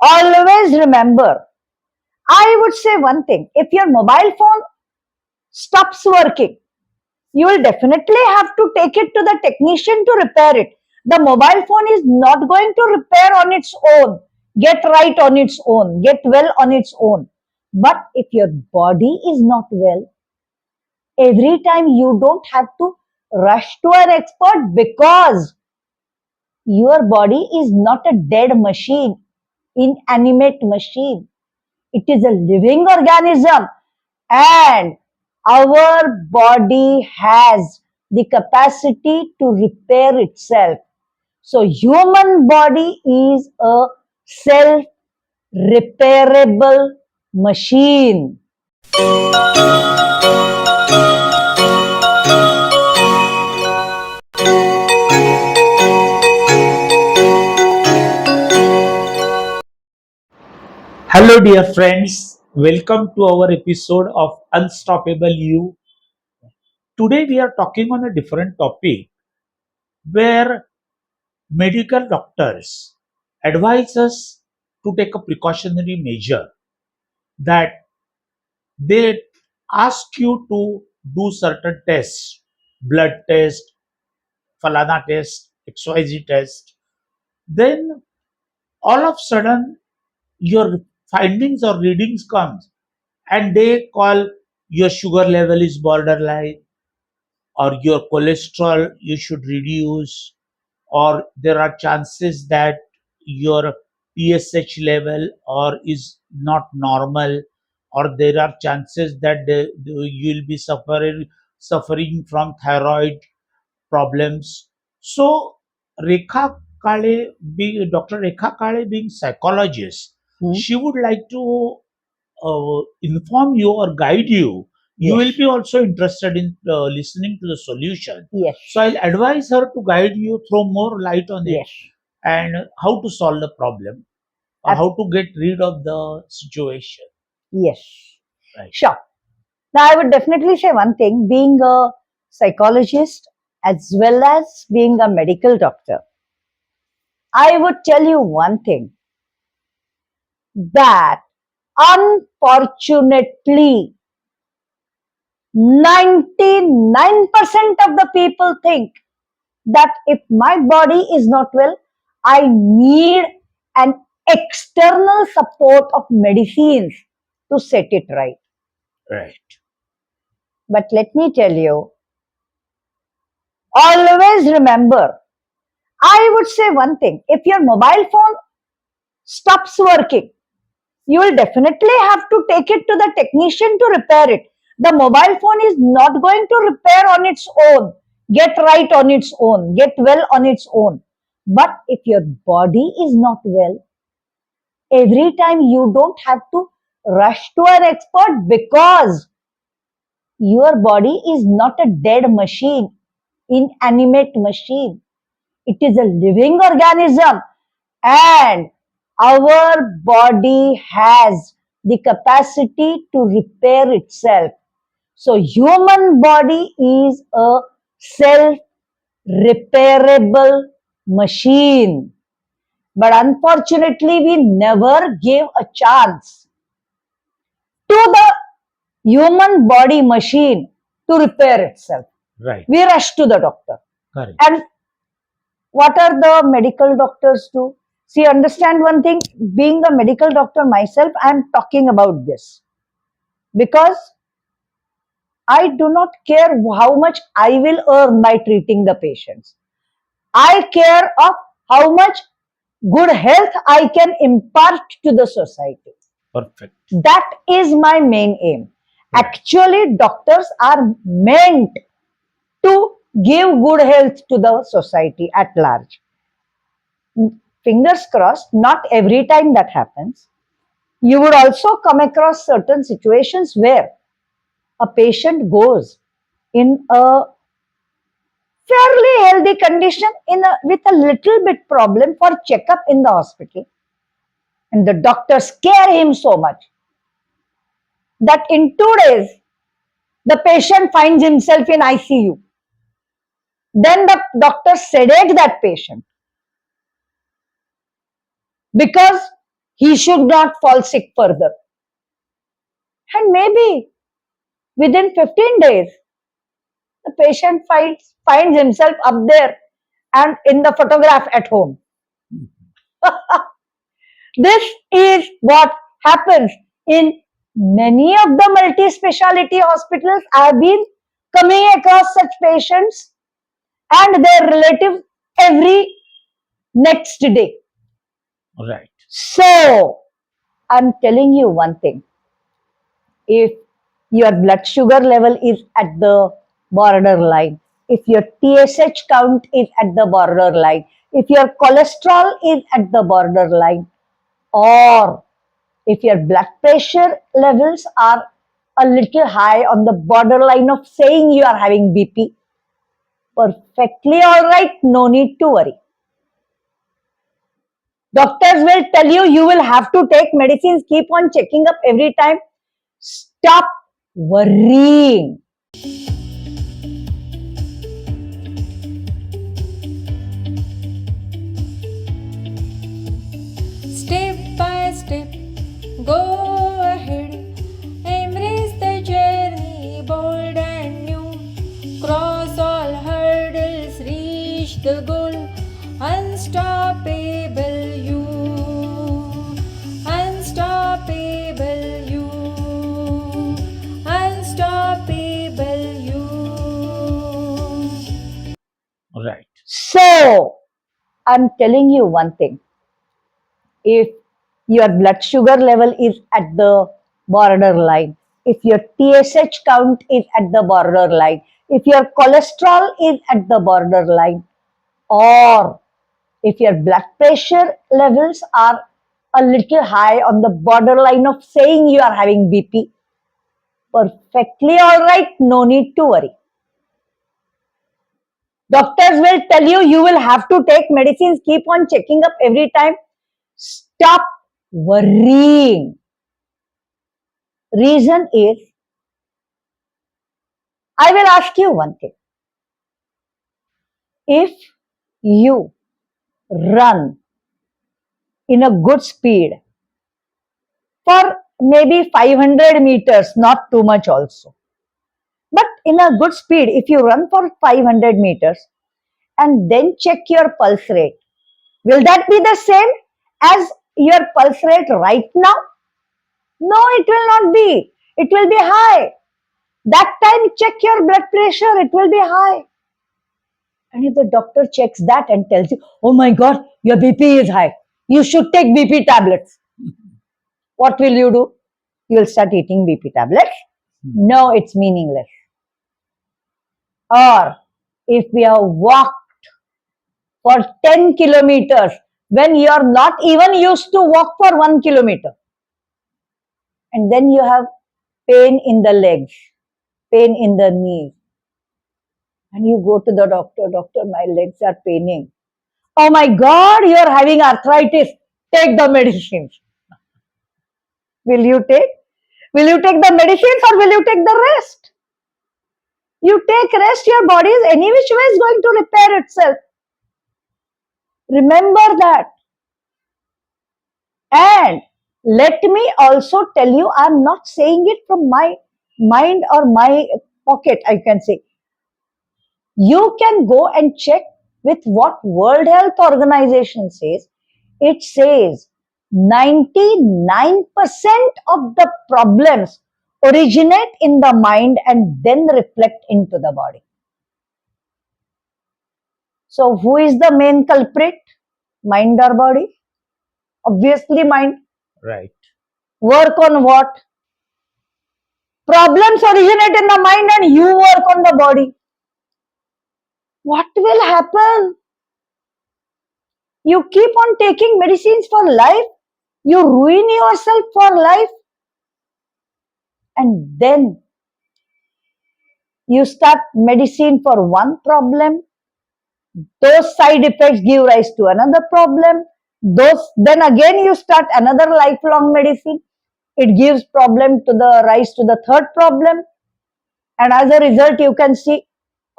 Always remember, I would say one thing, if your mobile phone stops working, you will definitely have to take it to the technician to repair it. The mobile phone is not going to repair on its own, get right on its own, get well on its own. But if your body is not well, every time you don't have to rush to an expert because your body is not a dead machine, inanimate machine. It is a living organism, and our body has the capacity to repair itself. So human body is a self repairable machine. Hello, dear friends. Welcome to our episode of Unstoppable You. Today, we are talking on a different topic where medical doctors advise us to take a precautionary measure that they ask you to do certain tests, blood test, falana test, XYZ test. Then, all of a sudden, your findings or readings comes and they call your sugar level is borderline or your cholesterol you should reduce, or there are chances that your PSH level or is not normal, or there are chances that you will be suffering from thyroid problems. So Dr. Rekha Kale being psychologist, Hmm? she would like to inform you or guide you. You will Yes, be also interested in listening to the solution. yes, So I'll advise her to guide you, throw more light on it, yes. and how to solve the problem or Ab- how to get rid of the situation. yes. Right. Sure. Now, I would definitely say one thing, being a psychologist as well as being a medical doctor, I would tell you one thing, that unfortunately 99% of the people think that if my body is not well, I need an external support of medicines to set it right. Right. But let me tell you, always remember, I would say one thing, if your mobile phone stops working, you will definitely have to take it to the technician to repair it. The mobile phone is not going to repair on its own, get right on its own, get well on its own. But if your body is not well, every time you don't have to rush to an expert because your body is not a dead machine, inanimate machine. It is a living organism, and our body has the capacity to repair itself. So human body is a self repairable machine. But unfortunately, we never gave a chance to the human body machine to repair itself. Right. We rush to the doctor. Correct. And what are the medical doctors do? See, understand one thing, being a medical doctor myself, I am talking about this because I do not care how much I will earn by treating the patients. I care of how much good health I can impart to the society. Perfect. That is my main aim. Right. Actually, doctors are meant to give good health to the society at large. Fingers crossed, not every time that happens. You would also come across certain situations where a patient goes in a fairly healthy condition with a little bit problem for checkup in the hospital, and the doctors scare him so much that in 2 days the patient finds himself in ICU. Then the doctor sedate that patient because He should not fall sick further. And maybe within 15 days, the patient finds himself up there and in the photograph at home. This is what happens in many of the multi-speciality hospitals. I have been coming across such patients and their relatives every next day. Right. So, I'm telling you one thing. If your blood sugar level is at the borderline, if your TSH count is at the borderline, if your cholesterol is at the borderline, or if your blood pressure levels are a little high on the borderline of saying you are having BP, perfectly all right, no need to worry. Doctors will tell you will have to take medicines, keep on checking up every time. Stop worrying. Step by step, go ahead, embrace the journey, bold and new. Cross all hurdles, reach the goal, unstoppable you, unstoppable you, unstoppable you. Right. So, I'm telling you one thing. If your blood sugar level is at the borderline, if your TSH count is at the borderline, if your cholesterol is at the borderline, or if your blood pressure levels are a little high on the borderline of saying you are having BP, perfectly all right, no need to worry. Doctors will tell you will have to take medicines, keep on checking up every time. Stop worrying. Reason is, I will ask you one thing. If you run in a good speed for maybe 500 meters, not too much also, but in a good speed, if you run for 500 meters and then check your pulse rate, will that be the same as your pulse rate right now? No, it will not be. It will be high. That time, check your blood pressure, it will be high. And if the doctor checks that and tells you, oh my God, your BP is high, you should take BP tablets, what will you do? You will start eating BP tablets? No, it's meaningless. Or if we have walked for 10 kilometers when you are not even used to walk for 1 kilometer, and then you have pain in the legs, pain in the knees, and you go to the doctor, my legs are paining. Oh my God, you are having arthritis. Take the medicines. Will you take? Will you take the medicines or will you take the rest? You take rest, your body is any which way is going to repair itself. Remember that. And let me also tell you, I'm not saying it from my mind or my pocket, I can say. You can go and check with what World Health Organization says. It says 99% of the problems originate in the mind and then reflect into the body. So, who is the main culprit? Mind or body? Obviously, mind. Right. Work on what? Problems originate in the mind and you work on the body. What will happen? You keep on taking medicines for life, you ruin yourself for life, and then you start medicine for one problem. Those side effects give rise to another problem. Then again you start another lifelong medicine. It gives problem to the rise to the third problem, and as a result, you can see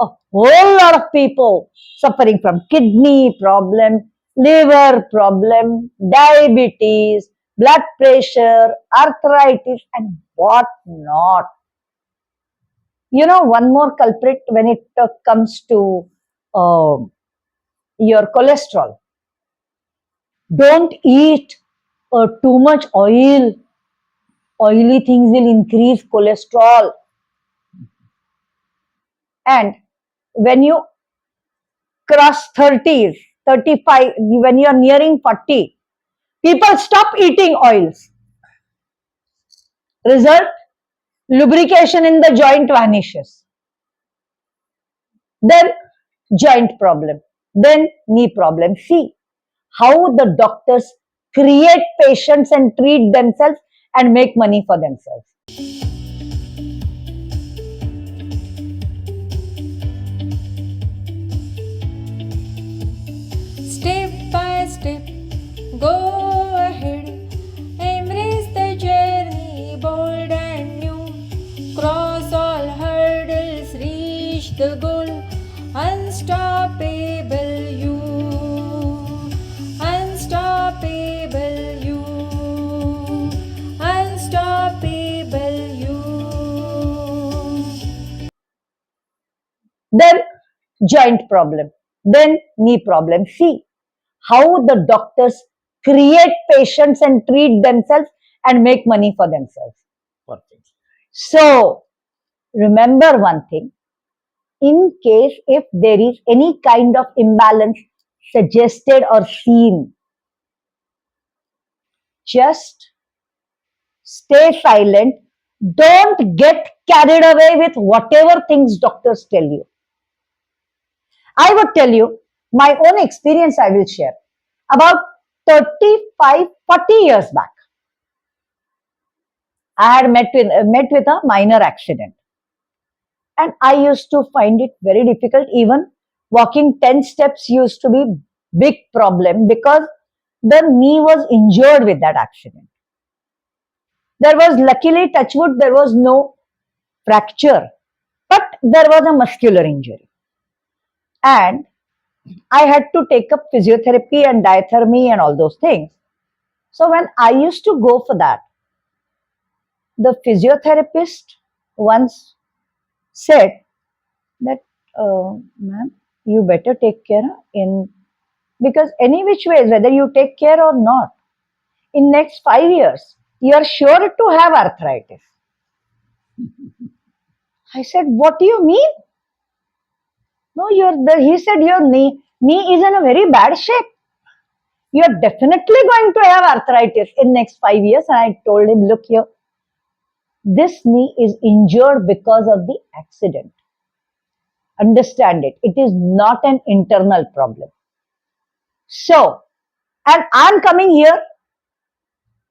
a whole lot of people suffering from kidney problem, liver problem, diabetes, blood pressure, arthritis, and what not. One more culprit when it comes to uh, your cholesterol. Don't eat too much oil. Oily things will increase cholesterol. And when you cross 30s, 35, when you are nearing 40, people stop eating oils. Result, lubrication in the joint vanishes. Then joint problem. Then knee problem. See how the doctors create patients and treat themselves and make money for themselves. Step by step, go ahead. Embrace the journey, bold and new. Cross all hurdles, reach the goal. Unstoppable you. Unstoppable you. Unstoppable you. Then joint problem. Then knee problem. See how the doctors create patients and treat themselves and make money for themselves. Perfect. So remember one thing, in case if there is any kind of imbalance suggested or seen, just stay silent. Don't get carried away with whatever things doctors tell you. I would tell you my own experience. I will share. About 35, 40 years back, I had met with a minor accident. And I used to find it very difficult. Even walking 10 steps used to be big problem because the knee was injured with that accident. There was, luckily, touch wood, there was no fracture, but there was a muscular injury. And I had to take up physiotherapy and diathermy and all those things. So when I used to go for that, the physiotherapist once said that, ma'am, you better take care in, because any which ways, whether you take care or not, in next 5 years, you are sure to have arthritis. I said, what do you mean? No, he said, your knee is in a very bad shape. You are definitely going to have arthritis in next 5 years. And I told him, look here, this knee is injured because of the accident. Understand it. It is not an internal problem. So, and I'm coming here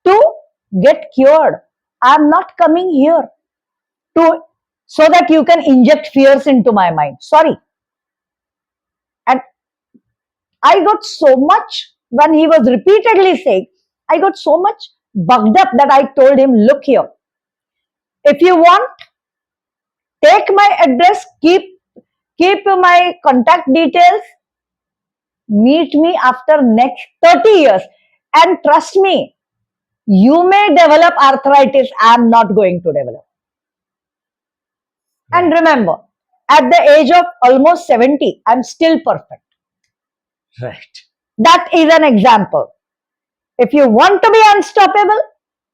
to get cured. I'm not coming here to so that you can inject fears into my mind. Sorry. And I got so much when he was repeatedly saying, I got so much bugged up that I told him, look here, if you want, take my address, keep my contact details, meet me after next 30 years. And trust me, you may develop arthritis. I'm not going to develop. And remember, at the age of almost 70, I'm still perfect. Right. That is an example. If you want to be unstoppable,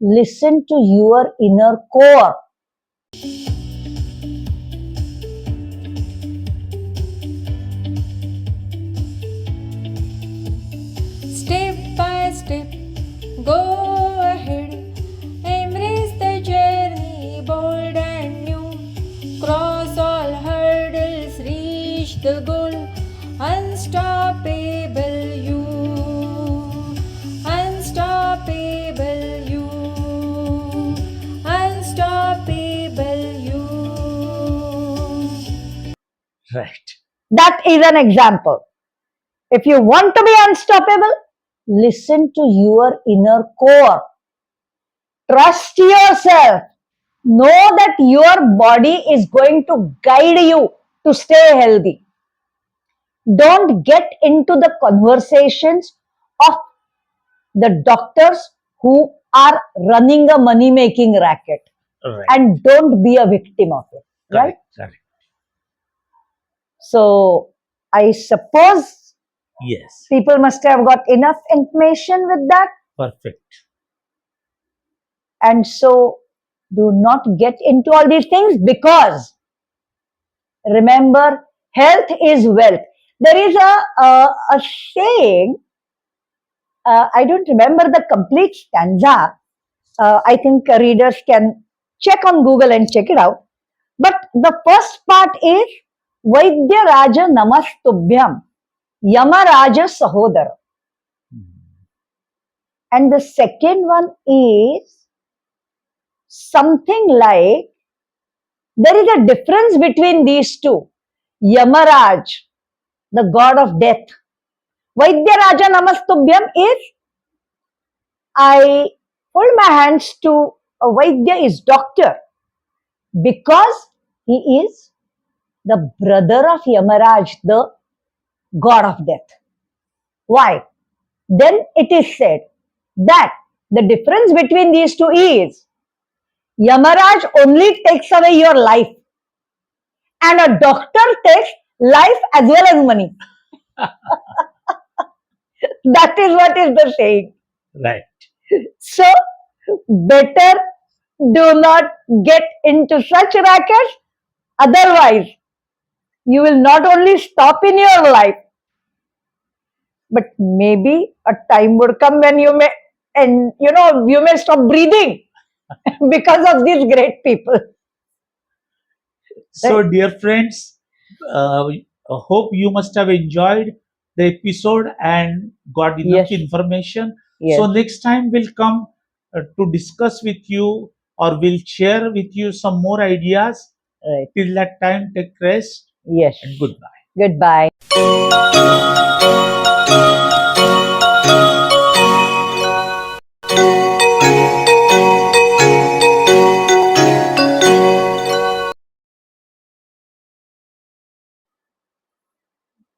listen to your inner core. Step by step, go ahead. Embrace the journey, bold and new. Cross all hurdles, reach the goal. Unstoppable you. Unstoppable you. Unstoppable you. Right. That is an example. If you want to be unstoppable, listen to your inner core. Trust yourself. Know that your body is going to guide you to stay healthy. Don't get into the conversations of the doctors who are running a money making racket, Right. and don't be a victim of it, right? Correct. Correct. So I suppose Yes. people must have got enough information with that. Perfect. And so do not get into all these things, because remember, health is wealth. There is a saying, I don't remember the complete stanza. I think readers can check on Google and check it out. But the first part is Vaidya Raja Namastubhyam, Yama Raja Sahodar. And the second one is something like, there is a difference between these two. Yamaraj, the god of death. Vaidya Raja Namastubhyam is, I hold my hands to a Vaidya is doctor, because he is the brother of Yamaraj, the god of death. Why? Then it is said that the difference between these two is Yamaraj only takes away your life, and a doctor takes life as well as money. That is what is the saying. Right. So, better do not get into such rackets. Otherwise, you will not only stop in your life, but maybe a time would come when you may, and you may stop breathing because of these great people. So, Right? dear friends, I hope you must have enjoyed the episode and got enough Yes, information. So, yes, next time we'll come to discuss with you, or we'll share with you some more ideas. right. Till that time, take rest Yes. and goodbye. Goodbye.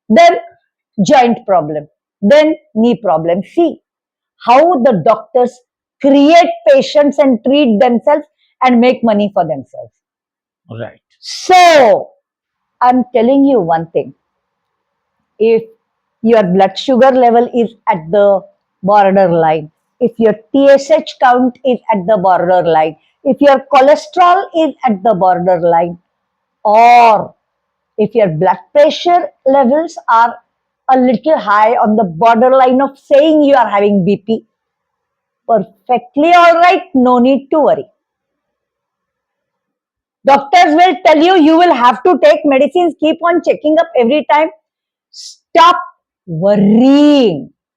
Then joint problem, then knee problem. See how the doctors create patients and treat themselves and make money for themselves. Right. So, I'm telling you one thing. If your blood sugar level is at the borderline, if your TSH count is at the borderline, if your cholesterol is at the borderline, or if your blood pressure levels are a little high on the borderline of saying you are having BP, perfectly all right, no need to worry. Doctors will tell you you will have to take medicines, keep on checking up every time. Stop worrying.